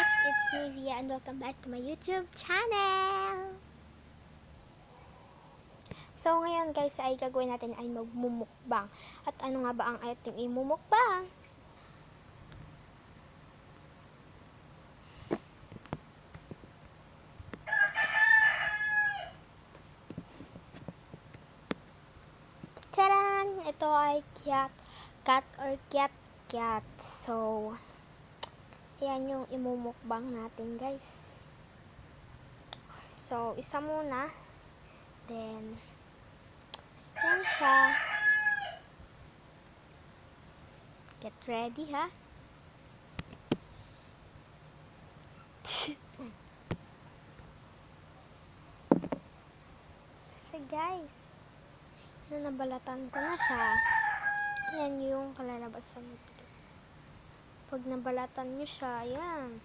guys! It's me Zia and welcome back to my YouTube channel! So ngayon guys ay gagawin natin ay magmumukbang. At ano nga ba ang ating imumukbang? Charan! Ito ay cat or cat. So, yan yung imumukbang natin guys. So, isa muna. Then, yan siya. Get ready ha. So guys, nabalatan ko na siya. Yan yung kalalabasan nito guys. Pag nabalatan nyo siya, yan.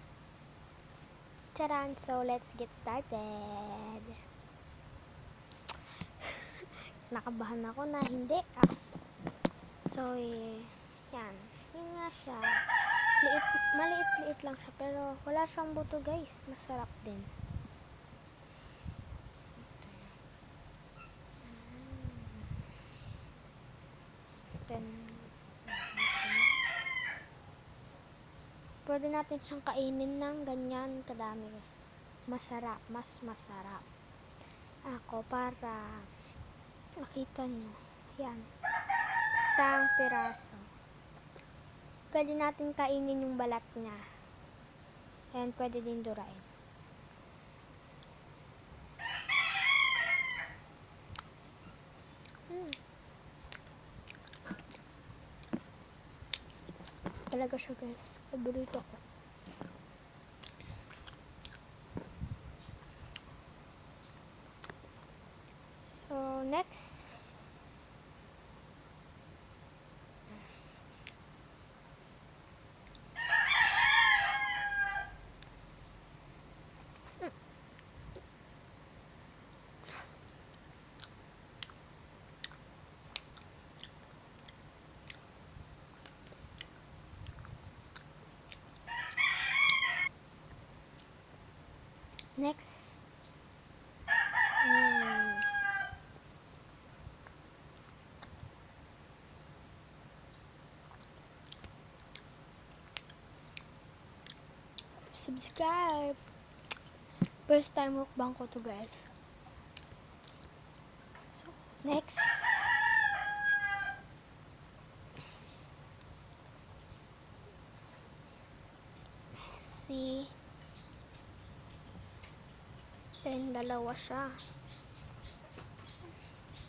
Charan! So, let's get started. Nakabahan ako na hindi. So, yan. Yun nga siya. Maliit-liit lang siya. Pero, wala siyang buto guys. Masarap din. Then, pwede natin siyang kainin ng ganyan kadami. Masarap. Mas masarap. Ako, para makita nyo. Yan. Isang piraso. Pwede natin kainin yung balat niya. And pwede din durain. Talaga siya guys. Paborito ko. So, next. Next. Subscribe. First time mukbang ko to guys. So, next. See. Then, dalawa siya.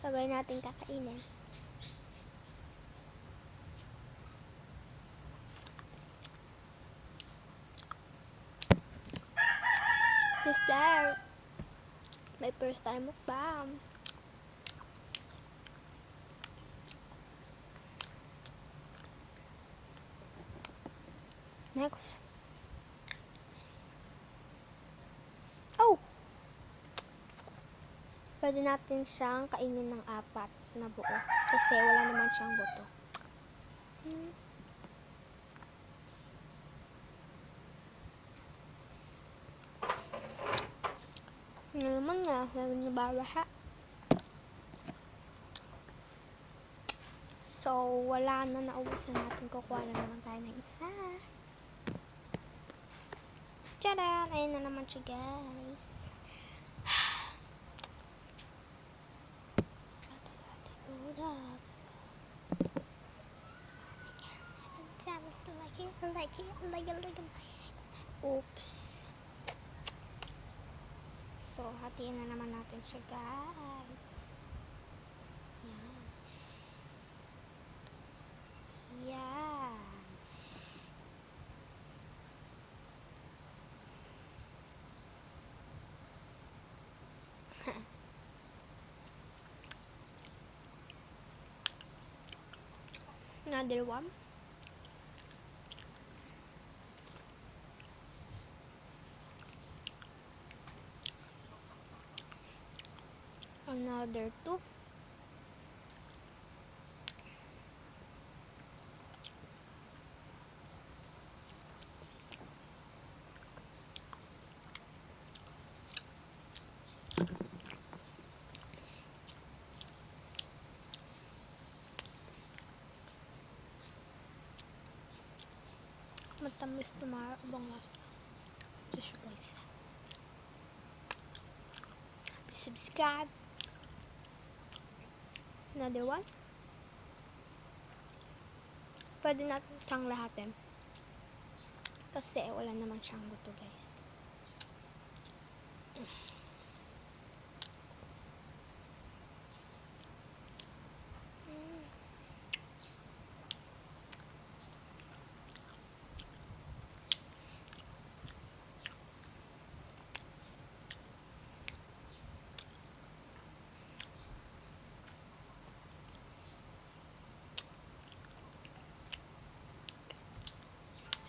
Sabay natin kakainin. Sister, my first time mukbang. Next. Oh! Pwede natin siyang kainin ng 4 na buo. Kasi wala naman siyang buto. Ano naman nga, lalo niya baraha. So, wala na, naubusan natin. Kukuha na naman tayo ng isa. Tcharan! Ayun na naman siya, guys. Oops. So, hatiin na naman natin siya, guys. Yan. Yan. Another one. Another 2. Matamis bangas. Just guys. Please subscribe. Another one. Pwede natin siyang lahatin. Kasi wala naman siyang buto guys.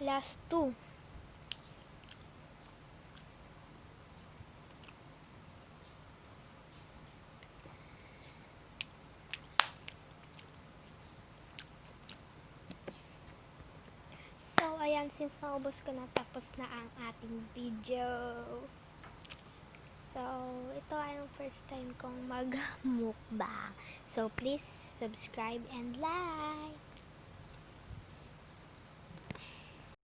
Last two. So, ayan, since naubos ko na, tapos na ang ating video. So, ito ay ang first time kong mag-mukbang. So, please subscribe and like.